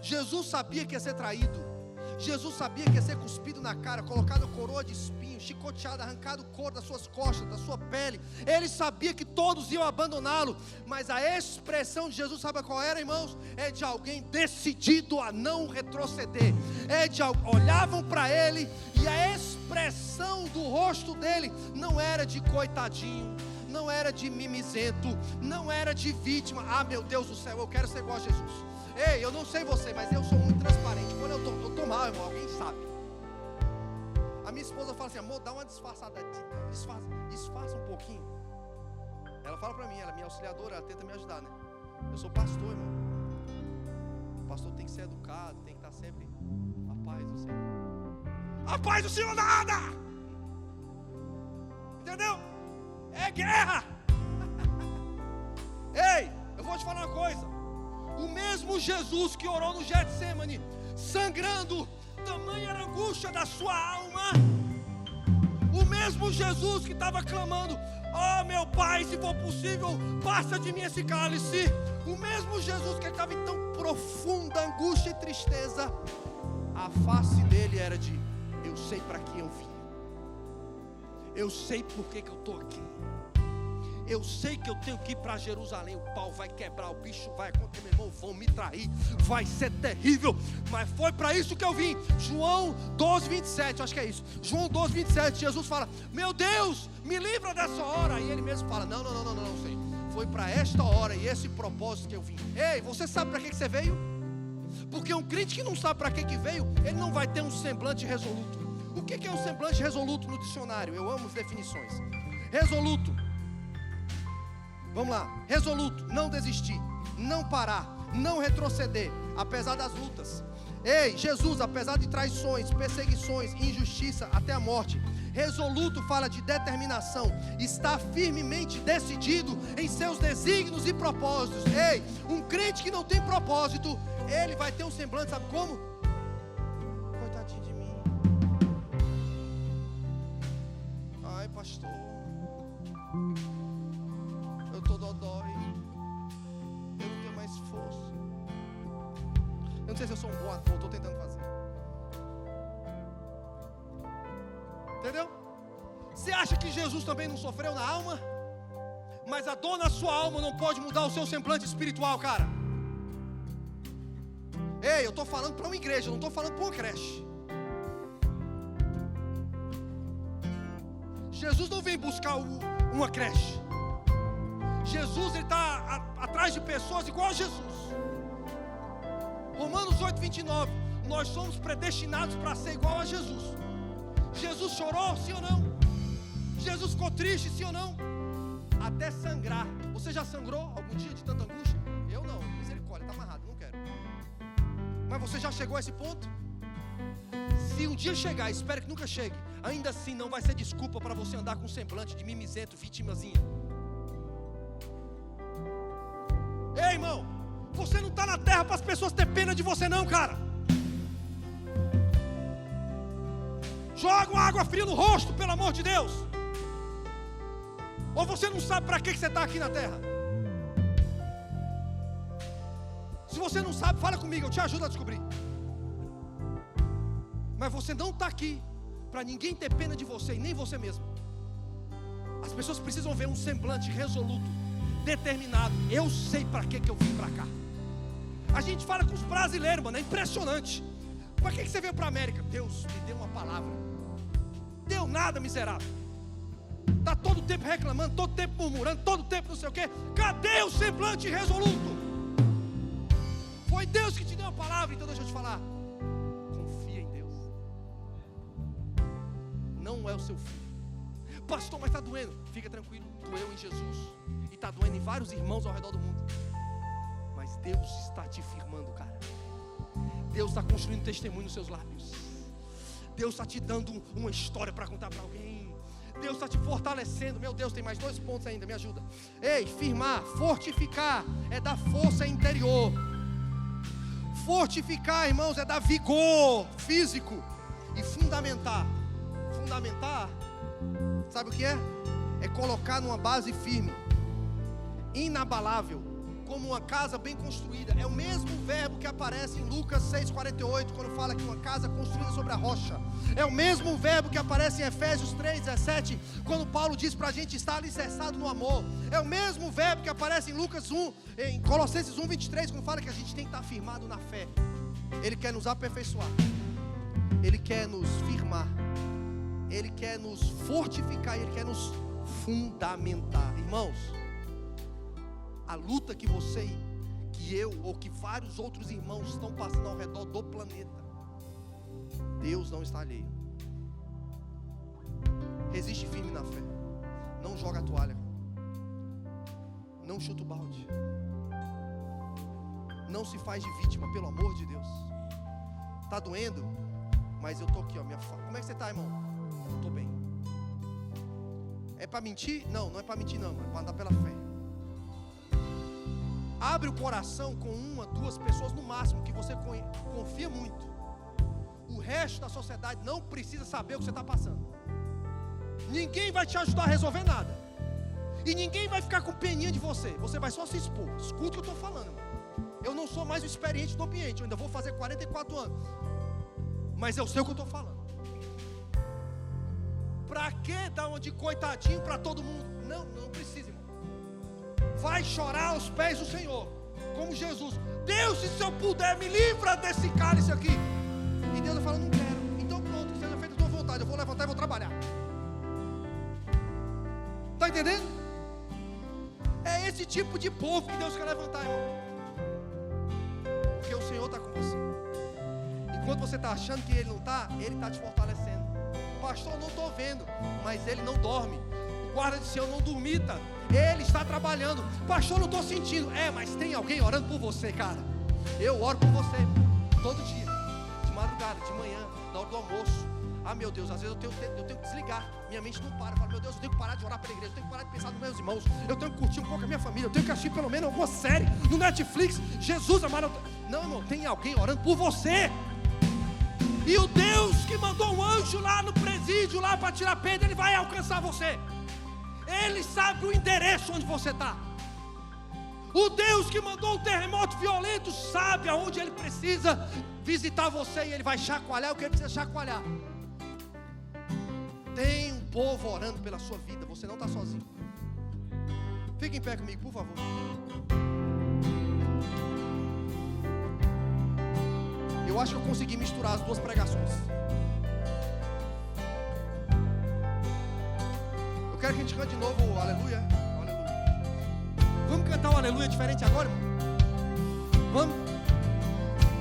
Jesus sabia que ia ser traído, Jesus sabia que ia ser cuspido na cara, colocado coroa de espinhos, chicoteado, arrancado couro das suas costas, da sua pele. Ele sabia que todos iam abandoná-lo, mas a expressão de Jesus, sabe qual era, irmãos? É de alguém decidido a não retroceder. Olhavam para ele e a expressão do rosto dele não era de coitadinho, não era de mimizento, não era de vítima. Ah, meu Deus do céu, eu quero ser igual a Jesus. Ei, eu não sei você, mas eu sou muito transparente. Quando eu tô mal, irmão, alguém sabe. A minha esposa fala assim, amor, dá uma disfarçada, disfarça um pouquinho. Ela fala pra mim, ela é minha auxiliadora, ela tenta me ajudar, né? Eu sou pastor, irmão. O pastor tem que ser educado, tem que estar sempre a paz do Senhor. A paz do Senhor nada! Entendeu? É guerra! Ei, eu vou te falar uma coisa. O mesmo Jesus que orou no Getsemane, sangrando, tamanha era a angústia da sua alma. O mesmo Jesus que estava clamando, oh meu Pai, se for possível, passa de mim esse cálice. O mesmo Jesus que estava em tão profunda angústia e tristeza, a face dele era de, eu sei para que eu vim, eu sei por que eu estou aqui. Eu sei que eu tenho que ir para Jerusalém. O pau vai quebrar, o bicho vai acontecer, meu irmão, vão me trair, vai ser terrível, mas foi para isso que eu vim. João 12:27, acho que é isso. João 12:27, Jesus fala, meu Deus, me livra dessa hora. E ele mesmo fala, não, Senhor, foi para esta hora e esse propósito que eu vim. Ei, você sabe para que você veio? Porque um crente que não sabe para que veio, ele não vai ter um semblante resoluto. O que é um semblante resoluto no dicionário? Eu amo as definições. Resoluto, vamos lá, resoluto, não desistir, não parar, não retroceder, apesar das lutas. Ei, Jesus, apesar de traições, perseguições, injustiça, até a morte, resoluto fala de determinação, está firmemente decidido em seus desígnios e propósitos. Ei, um crente que não tem propósito, ele vai ter um semblante, sabe como? Coitadinho de mim. Ai, pastor, eu tô dodói, eu não tenho mais força. Eu não sei se eu sou um bom ator, estou tentando fazer. Entendeu? Você acha que Jesus também não sofreu na alma? Mas a dor na sua alma não pode mudar o seu semblante espiritual, cara. Ei, eu estou falando para uma igreja, eu não estou falando para uma creche. Jesus não vem buscar uma creche. Jesus está atrás de pessoas igual a Jesus. Romanos 8:29, nós somos predestinados para ser igual a Jesus. Jesus chorou, sim ou não? Jesus ficou triste, sim ou não? até sangrar. Você já sangrou algum dia de tanta angústia? Eu não, misericórdia, está amarrado, não quero. Mas você já chegou a esse ponto? Se um dia chegar, espero que nunca chegue, ainda assim não vai ser desculpa para você andar com um semblante de mimizento, vitimazinha. Ei, irmão, você não está na terra para as pessoas ter pena de você não, cara. Joga uma água fria no rosto, pelo amor de Deus. Ou você não sabe para que você está aqui na terra? Se você não sabe, fala comigo, eu te ajudo a descobrir. Mas você não está aqui para ninguém ter pena de você e nem você mesmo. As pessoas precisam ver um semblante resoluto, determinado. Eu sei para que eu vim para cá. A gente fala com os brasileiros, mano, é impressionante. Para que você veio para a América? Deus me deu uma palavra. Deu nada, miserável. Está todo o tempo reclamando, todo o tempo murmurando, todo o tempo não sei o quê. Cadê o semblante resoluto? Foi Deus que te deu a palavra, então deixa eu te falar. Confia em Deus. Não é o seu filho. Pastor, mas está doendo. Fica tranquilo, doeu em Jesus. E está doendo em vários irmãos ao redor do mundo. Mas Deus está te firmando, cara. Deus está construindo testemunho nos seus lábios. Deus está te dando uma história para contar para alguém. Deus está te fortalecendo. Meu Deus, tem mais 2 pontos ainda, me ajuda. Ei, firmar, fortificar é dar força interior. Fortificar, irmãos, é dar vigor físico. E fundamentar. Fundamentar, sabe o que é? É colocar numa base firme, inabalável, como uma casa bem construída. É o mesmo verbo que aparece em Lucas 6,48, quando fala que uma casa construída sobre a rocha. É o mesmo verbo que aparece em Efésios 3,17, quando Paulo diz para a gente estar alicerçado no amor. É o mesmo verbo que aparece em Lucas 1, em Colossenses 1,23, quando fala que a gente tem que estar firmado na fé. Ele quer nos aperfeiçoar, Ele quer nos firmar, Ele quer nos fortificar, Ele quer nos fundamentar. Irmãos, a luta que você, que eu ou que vários outros irmãos estão passando ao redor do planeta, Deus não está alheio. Resiste firme na fé. Não joga a toalha. Não chuta o balde. Não se faz de vítima, pelo amor de Deus. Está doendo, mas eu estou aqui, ó, como é que você está, irmão? Estou bem. É para mentir? Não, não é para mentir não, é para andar pela fé. Abre o coração com 1 a 2 pessoas no máximo que você confia muito. O resto da sociedade não precisa saber o que você está passando. Ninguém vai te ajudar a resolver nada. E ninguém vai ficar com peninha de você. Você vai só se expor. Escuta o que eu estou falando, irmão. Eu não sou mais o experiente do ambiente. Eu ainda vou fazer 44 anos. Mas eu sei o que eu estou falando. Para que dar uma de coitadinho para todo mundo? Não, não precisa, irmão. Vai chorar aos pés do Senhor, como Jesus. Deus, se eu puder, me livra desse cálice aqui. E Deus vai falar, não quero. Então pronto, seja feita a tua vontade. Eu vou levantar e vou trabalhar. Está entendendo? É esse tipo de povo que Deus quer levantar, irmão. Porque o Senhor está com você. Enquanto você está achando que Ele não está, Ele está te fortalecendo. Pastor, não estou vendo, mas Ele não dorme. O guarda de Sião não dormita. Ele está trabalhando. Pastor, não estou sentindo. Mas tem alguém orando por você, cara. Eu oro por você todo dia, de madrugada, de manhã, na hora do almoço. Ah, meu Deus, às vezes eu tenho que desligar. Minha mente não para. Eu falo, meu Deus, eu tenho que parar de orar pela igreja. Eu tenho que parar de pensar nos meus irmãos. Eu tenho que curtir um pouco a minha família. Eu tenho que assistir pelo menos alguma série no Netflix. Jesus amado. Não, irmão, tem alguém orando por você. E o Deus que mandou um anjo lá no presídio, lá para tirar pedra, Ele vai alcançar você. Ele sabe o endereço onde você está. O Deus que mandou um terremoto violento sabe aonde Ele precisa visitar você. E Ele vai chacoalhar o que Ele precisa chacoalhar. Tem um povo orando pela sua vida. Você não está sozinho. Fique em pé comigo, por favor. Eu acho que eu consegui misturar as 2 pregações. Eu quero que a gente cante de novo o aleluia. Aleluia. Vamos cantar o aleluia diferente agora, irmão?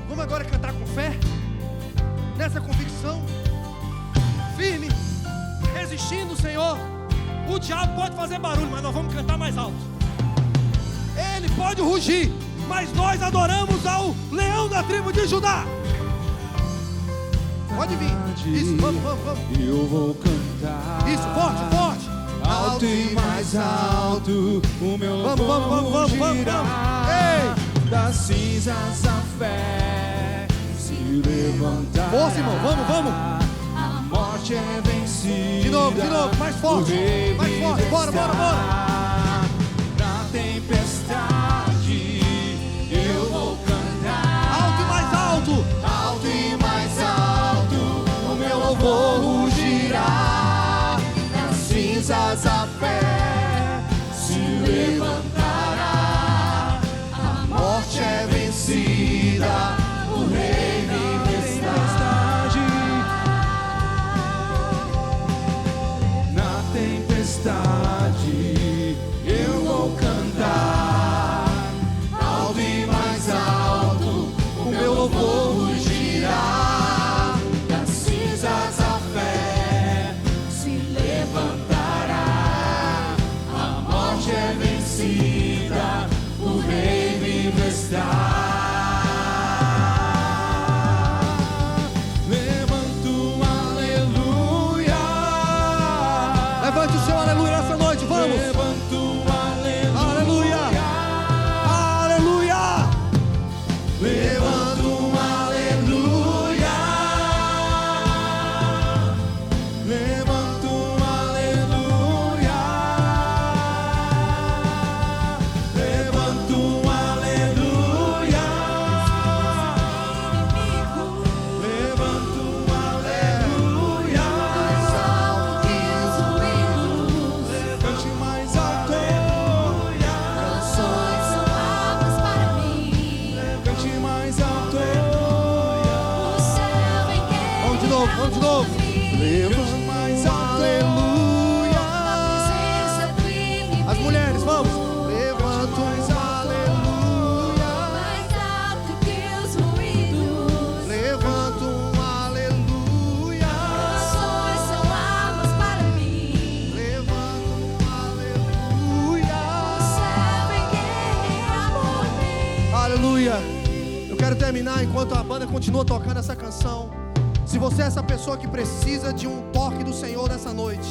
Vamos agora cantar com fé, nessa convicção, firme, resistindo, Senhor. O diabo pode fazer barulho, mas nós vamos cantar mais alto. Ele pode rugir, mas nós adoramos ao leão da tribo de Judá. Pode vir. Isso, vamos. Eu vou cantar. Isso, forte. Alto e mais alto, o meu louvor rugirá. Ei! Das cinzas a fé se levantará. Força, irmão, vamos. A morte é vencida. De novo, mais forte. Bora. Na tempestade eu vou cantar. Alto e mais alto. Alto e mais alto, o meu louvor rugirá. Das cinzas a fé se levantará. A morte é vencida, o rei vive está. Na tempestade eu vou cantar. Alto e mais alto, o meu louvor rugirá. Das cinzas a fé se levantará. A morte é vencida, o rei vivo está. Levanta um aleluia. Levante o seu aleluia nessa noite, vamos. Levanta um Aleluia. Levanta um aleluia. Levanta um aleluia. Levanta um aleluia. Levanta um aleluia. Cante mais alto. Canções são armas para mim. Cante mais alto. O céu em guerra. Vamos de novo. Levanta mais alto. Aleluia. Presença do inimigo. As mulheres, vamos. Levanta um aleluia. Mais alto que os ruídos. Levanta um aleluia. Canções são armas para mim. Levanta um aleluia. O céu em guerra por mim. Aleluia. Eu quero terminar enquanto a banda continua tocando essa canção. Se você é essa pessoa que precisa de um toque do Senhor nessa noite,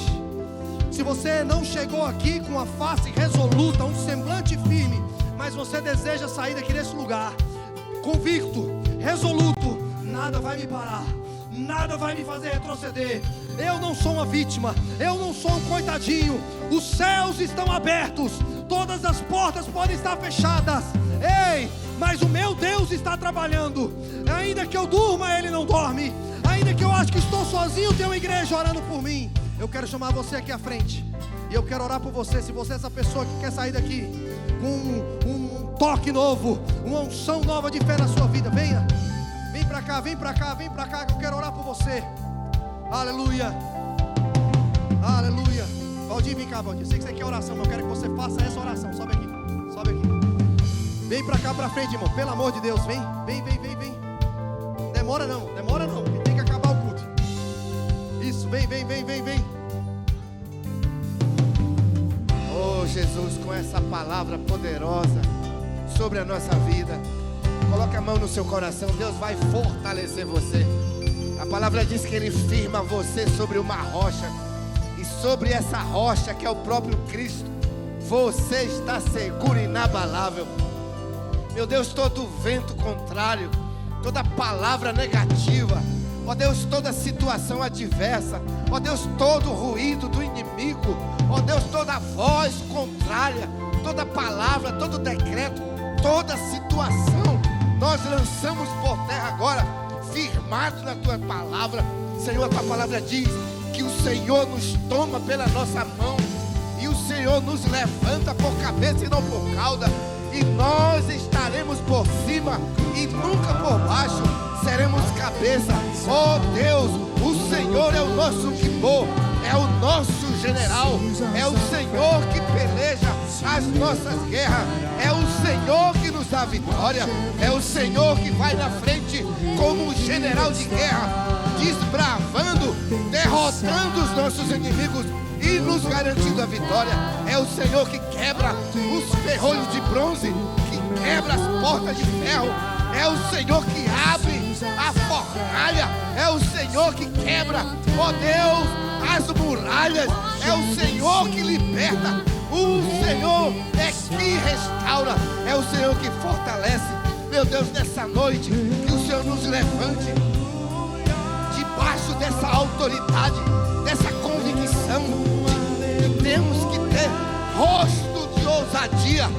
se você não chegou aqui com a face resoluta, um semblante firme, mas você deseja sair daqui desse lugar convicto, resoluto, nada vai me parar, nada vai me fazer retroceder. Eu não sou uma vítima, eu não sou um coitadinho. Os céus estão abertos, todas as portas podem estar fechadas. Ei, mas o meu Deus está trabalhando. Ainda que eu durma, Ele não dorme. Ainda que eu acho que estou sozinho, tem uma igreja orando por mim. Eu quero chamar você aqui à frente, e eu quero orar por você. Se você é essa pessoa que quer sair daqui com um toque novo, uma unção nova de fé na sua vida, venha. Vem pra cá, que eu quero orar por você. Aleluia. Valdir, vem cá, Valdir. Eu sei que você quer oração, mas eu quero que você faça essa oração. Sobe aqui. Vem pra cá, pra frente, irmão. Pelo amor de Deus, vem. Demora não. Tem que acabar o culto. Isso, vem. Oh, Jesus, com essa palavra poderosa sobre a nossa vida, coloque a mão no seu coração. Deus vai fortalecer você. A palavra diz que Ele firma você sobre uma rocha, e sobre essa rocha, que é o próprio Cristo, você está seguro e inabalável. Meu Deus, todo vento contrário, toda palavra negativa, ó Deus, toda situação adversa, ó Deus, todo ruído do inimigo, ó Deus, toda voz contrária, toda palavra, todo decreto, toda situação, nós lançamos por terra agora, firmados na Tua palavra. Senhor, a Tua palavra diz que o Senhor nos toma pela nossa mão, e o Senhor nos levanta por cabeça e não por cauda, e nós estaremos por cima e nunca por baixo, seremos cabeça. Oh Deus, o Senhor é o nosso Gibor, é o nosso general, é o Senhor que peleja as nossas guerras, é o Senhor que nos dá vitória, é o Senhor que vai na frente como um general de guerra, desbravando, derrotando os nossos inimigos e e nos garantindo a vitória. É o Senhor que quebra os ferrolhos de bronze, que quebra as portas de ferro. É o Senhor que abre a fornalha. É o Senhor que quebra, ó Deus, as muralhas. É o Senhor que liberta. O Senhor é que restaura. É o Senhor que fortalece. Meu Deus, nessa noite, que o Senhor nos levante debaixo dessa autoridade, dessa convicção de que temos que ter rosto de ousadia,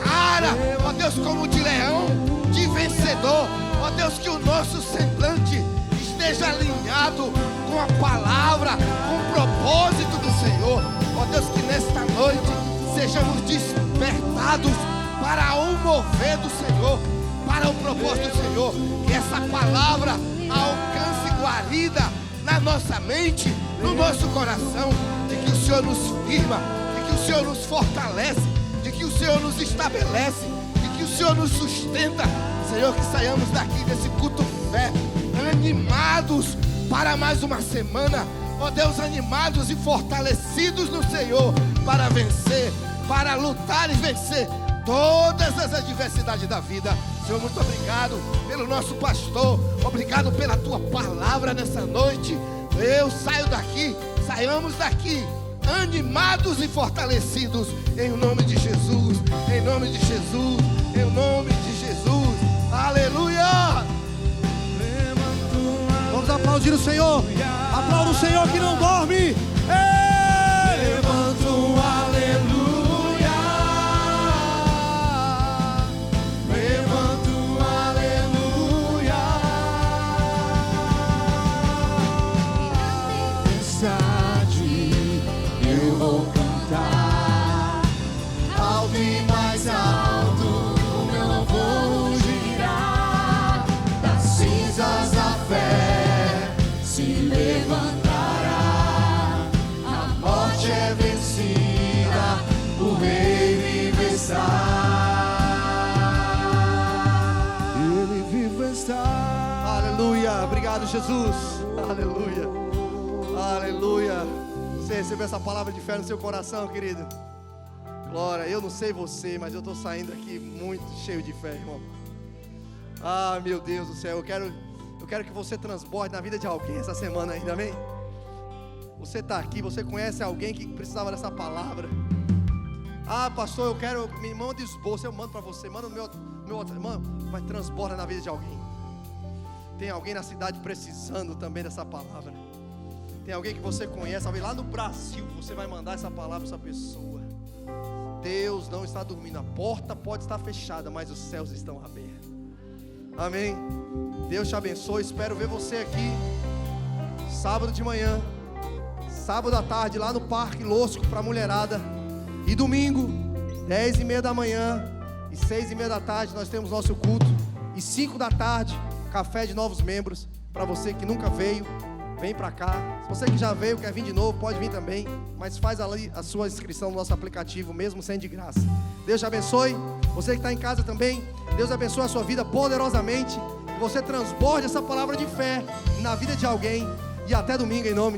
cara, ó Deus, como de leão, de vencedor. Ó Deus, que o nosso semblante esteja alinhado com a palavra, com o propósito do Senhor. Ó Deus, que nesta noite sejamos despertados para o mover do Senhor, para o propósito do Senhor. Que essa palavra alcance guarida na nossa mente, no nosso coração, de que o Senhor nos firma, de que o Senhor nos fortalece, de que o Senhor nos estabelece, de que o Senhor nos sustenta. Senhor, que saiamos daqui desse culto fé animados para mais uma semana. Ó Deus, animados e fortalecidos no Senhor para vencer, para lutar e vencer todas as adversidades da vida. Senhor, muito obrigado pelo nosso pastor, obrigado pela tua palavra nessa noite. Eu saio daqui, saiamos daqui animados e fortalecidos em nome de Jesus, em nome de Jesus, em nome de Jesus. Aleluia! Vamos aplaudir o Senhor. Aplauda o Senhor que não dorme. Ei! Levanta um aleluia. Levanta um aleluia. Tempestade, eu vou cantar alto e mais alto. O meu louvor girar das cinzas da fé se levantará. A morte é vencida, o Rei vive está. Ele vive está. Aleluia. Obrigado, Jesus. Aleluia. Aleluia. Você recebeu essa palavra de fé no seu coração, querido? Glória. Eu não sei você, mas eu estou saindo aqui muito cheio de fé, irmão. Ah, meu Deus do céu. Eu quero que você transborde na vida de alguém essa semana ainda, amém? Você está aqui, você conhece alguém que precisava dessa palavra. Ah, pastor, me manda esboço, eu mando para você. Manda no meu outro, mano, vai transborda na vida de alguém. Tem alguém na cidade precisando também dessa palavra. Tem alguém que você conhece, alguém lá no Brasil, você vai mandar essa palavra para essa pessoa. Deus não está dormindo, a porta pode estar fechada, mas os céus estão abertos. Amém? Deus te abençoe, espero ver você aqui sábado de manhã, sábado à tarde lá no Parque Losco para a mulherada. E domingo, 10h30 da manhã e 6h30 da tarde nós temos nosso culto. E 5 da tarde, café de novos membros. Para você que nunca veio, vem para cá. Se você que já veio, quer vir de novo, pode vir também. Mas faz ali a sua inscrição no nosso aplicativo, mesmo sem de graça. Deus te abençoe. Você que está em casa também, Deus abençoe a sua vida poderosamente. Que você transborde essa palavra de fé na vida de alguém. E até domingo em nome de